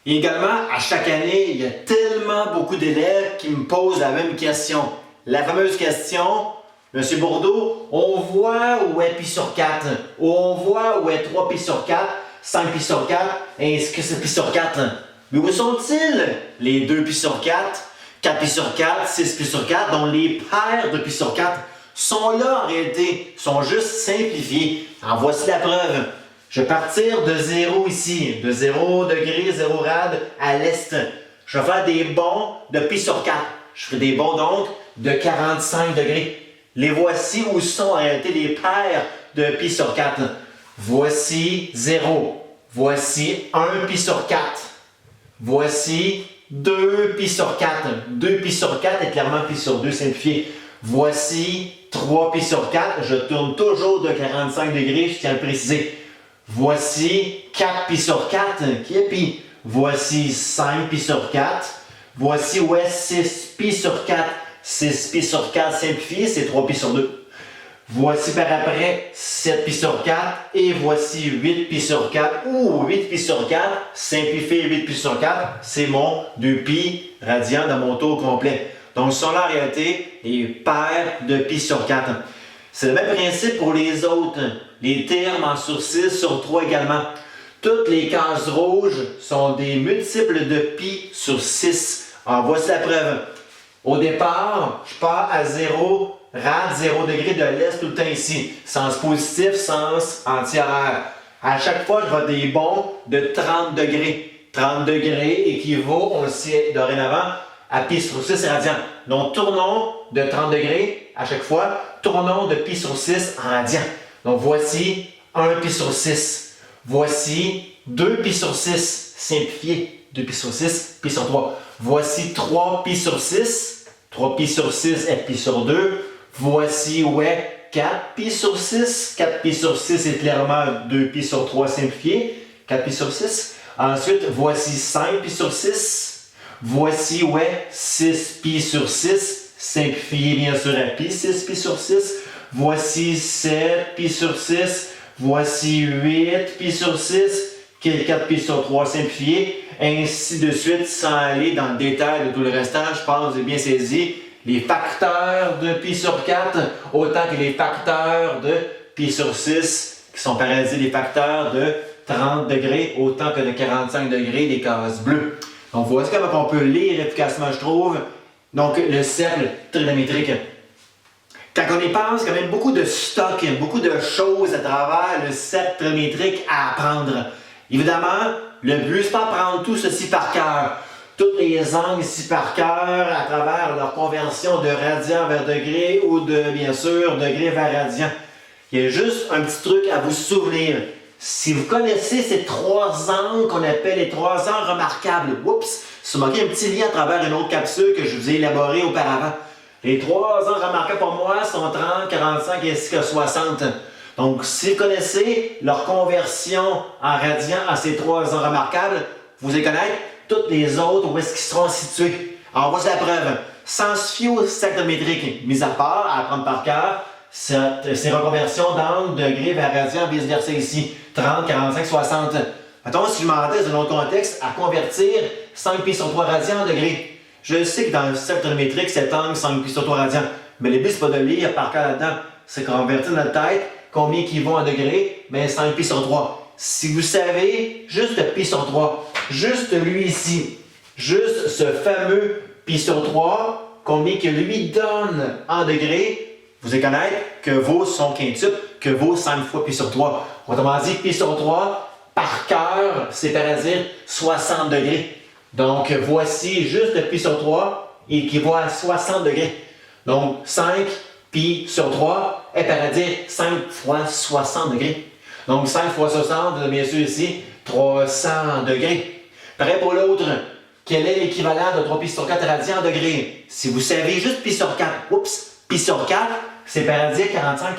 Et également, à chaque année, il y a tellement beaucoup d'élèves qui me posent la même question. La fameuse question, Monsieur Bourdeau, on voit où est pi sur 4, ou on voit où est 3 pi sur 4, 5 pi sur 4, est-ce que c'est pi sur 4? Mais où sont-ils? Les 2 pi sur 4, 4 pi sur 4, 6 pi sur 4, dont les paires de pi sur 4 sont là en réalité, sont juste simplifiés. En voici la preuve. Je vais partir de 0 ici, de 0 degré, 0 rad à l'est. Je vais faire des bonds de pi sur 4. Je ferai des bonds donc de 45 degrés. Les voici où sont en réalité les paires de pi sur 4. Voici 0. Voici 1 pi sur 4. Voici 2 pi sur 4. 2 pi sur 4 est clairement pi sur 2 simplifié. Voici 3 pi sur 4. Je tourne toujours de 45 degrés, je tiens à le préciser. Voici 4 pi sur 4 qui est pi. Voici 5 pi sur 4. Voici où est 6 pi sur 4. 6 pi sur 4 simplifié, c'est 3 pi sur 2. Voici par après 7 pi sur 4 et voici 8 pi sur 4 ou 8 pi sur 4, simplifié 8 pi sur 4, c'est mon 2 pi radian dans mon tour complet. Donc ce sont là en réalité les paires de pi sur 4. C'est le même principe pour les autres, les termes en sur 6, sur 3 également. Toutes les cases rouges sont des multiples de pi sur 6. Alors voici la preuve. Au départ, je pars à 0 rad, 0 degré de l'est tout le temps ici. Sens positif, sens anti-horaire. À chaque fois, je vais des bonds de 30 degrés. 30 degrés équivaut, on le sait dorénavant, à pi sur 6 radians. Donc, tournons de 30 degrés à chaque fois. Tournons de pi sur 6 en radians. Donc, voici 1 pi sur 6. Voici 2 pi sur 6. Simplifié. 2 pi sur 6, pi sur 3. Voici 3 pi sur 6. 3 pi sur 6 est pi sur 2. Voici où est 4 pi sur 6. 4 pi sur 6 est clairement 2 pi sur 3 simplifié. 4 pi sur 6. Ensuite, voici 5 pi sur 6. Voici où est 6 pi sur 6. Simplifié bien sûr à pi. 6 pi sur 6. Voici 7 pi sur 6. Voici 8 pi sur 6. 4 pi sur 3 simplifié. Ainsi de suite, sans aller dans le détail de tout le restant, je pense que vous avez bien saisi les facteurs de pi sur 4, autant que les facteurs de pi sur 6, qui sont pareils les facteurs de 30 degrés, autant que de 45 degrés des cases bleues. Donc voici comment on peut lire efficacement, je trouve, donc le cercle trigonométrique. Quand on y pense, il y a quand même beaucoup de stock, beaucoup de choses à travers le cercle trigonométrique à apprendre. Évidemment, le but, c'est pas d'apprendre tout ceci par cœur. Tous les angles ici par cœur, à travers leur conversion de radian vers degré ou de, bien sûr, degré vers radian. Il y a juste un petit truc à vous souvenir. Si vous connaissez ces 3 angles qu'on appelle les 3 angles remarquables, oups, ça m'a manqué un petit lien à travers une autre capsule que je vous ai élaborée auparavant. Les 3 angles remarquables pour moi sont 30, 45 ainsi que 60. Donc, si vous connaissez leur conversion en radian à ces 3 angles remarquables, vous allez connaître toutes les autres où est-ce qu'ils seront situés. Alors, voici la preuve. Sans se fier au cercle trigonométrique, mis à part, à apprendre par cœur, ces reconversions d'angle, degré vers radian, vice-versa ici. 30, 45, 60. Mettons, si je demandais dans un autre contexte à convertir 5 pi sur 3 radians en degrés. Je sais que dans le cercle trigonométrique, cet angle 5 pi sur 3 radians. Mais le but, c'est pas de lire par cœur là-dedans. C'est convertir dans notre tête combien qui vont en degrés, mais 5 pi sur 3. Si vous savez juste le pi sur 3, juste lui ici, juste ce fameux pi sur 3, combien que lui donne en degrés, vous allez connaître que vos sont quintuples, que vos 5 fois pi sur 3. Autrement dit, pi sur 3, par cœur, c'est-à-dire 60 degrés. Donc, voici juste le pi sur 3, équivaut à 60 degrés. Donc, 5 pi sur 3 est à dire 5 fois 60 degrés. Donc 5 fois 60, bien sûr ici, 300 degrés. Pareil pour l'autre. Quel est l'équivalent de 3 pi sur 4 radians en degrés? Si vous savez juste pi sur 4, pi sur 4, c'est par dire 45.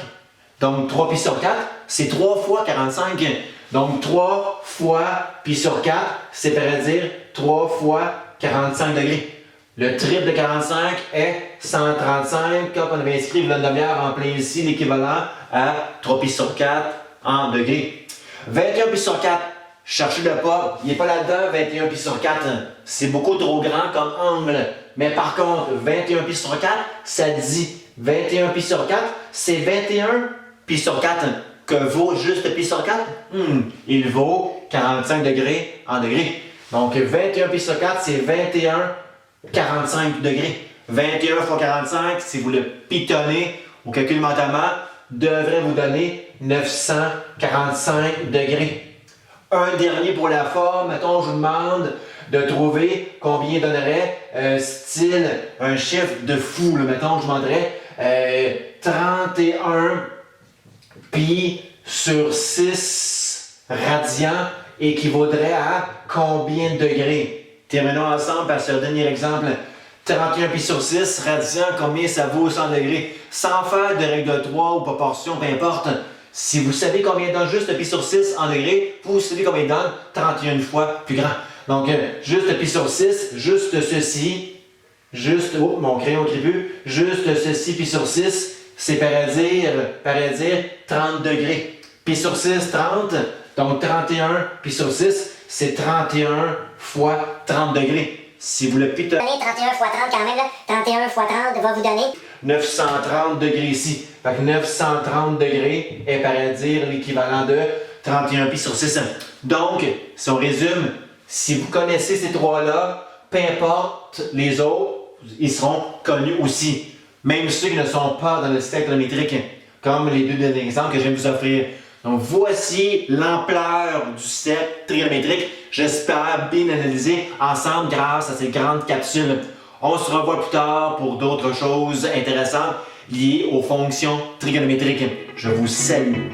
Donc 3 pi sur 4, c'est 3 fois 45. Donc 3 fois pi sur 4, c'est par dire 3 fois 45 degrés. Le triple de 45 est 135. Quand on avait inscrit le demi-heure en plein ici, l'équivalent à 3 pi sur 4 en degrés. 21 pi sur 4, Cherchez-le pas, il n'est pas là-dedans, 21 pi sur 4. C'est beaucoup trop grand comme angle. Mais par contre, 21 pi sur 4, ça dit 21 pi sur 4, c'est 21 pi sur 4. Que vaut juste pi sur 4? Il vaut 45 degrés en degrés. Donc 21 pi sur 4, c'est 21 45 degrés. 21 fois 45, si vous le pitonnez au calcul mentalement, devrait vous donner 945 degrés. Un dernier pour la forme, mettons, je vous demande de trouver combien donnerait style un chiffre de fou. Là. Mettons, je vous demanderais 31 pi sur 6 radians équivaudrait à combien de degrés? Terminons ensemble par ce dernier exemple. 31 pi sur 6 radians, combien ça vaut au 100 degrés? Sans faire de règle de 3 ou proportion, peu importe. Si vous savez combien donne juste pi sur 6 en degrés, vous savez combien donne 31 fois plus grand. Donc, juste pi sur 6, juste ceci, juste, oh, mon crayon ne crie plus, juste ceci pi sur 6, c'est par dire 30 degrés. Pi sur 6, 30, donc 31 pi sur 6, c'est 31 fois 30 degrés. Si vous le pitonnez... 31 fois 30 quand même, là. 31 fois 30 va vous donner 930 degrés ici. Fait que 930 degrés est par dire l'équivalent de 31 pi sur 6. Donc, si on résume, si vous connaissez ces trois-là, peu importe les autres, ils seront connus aussi. Même ceux qui ne sont pas dans le cercle trigonométrique, comme les deux derniers exemples que je viens de vous offrir. Donc, voici l'ampleur du cercle trigonométrique. J'espère bien analyser ensemble grâce à ces grandes capsules. On se revoit plus tard pour d'autres choses intéressantes liées aux fonctions trigonométriques. Je vous salue.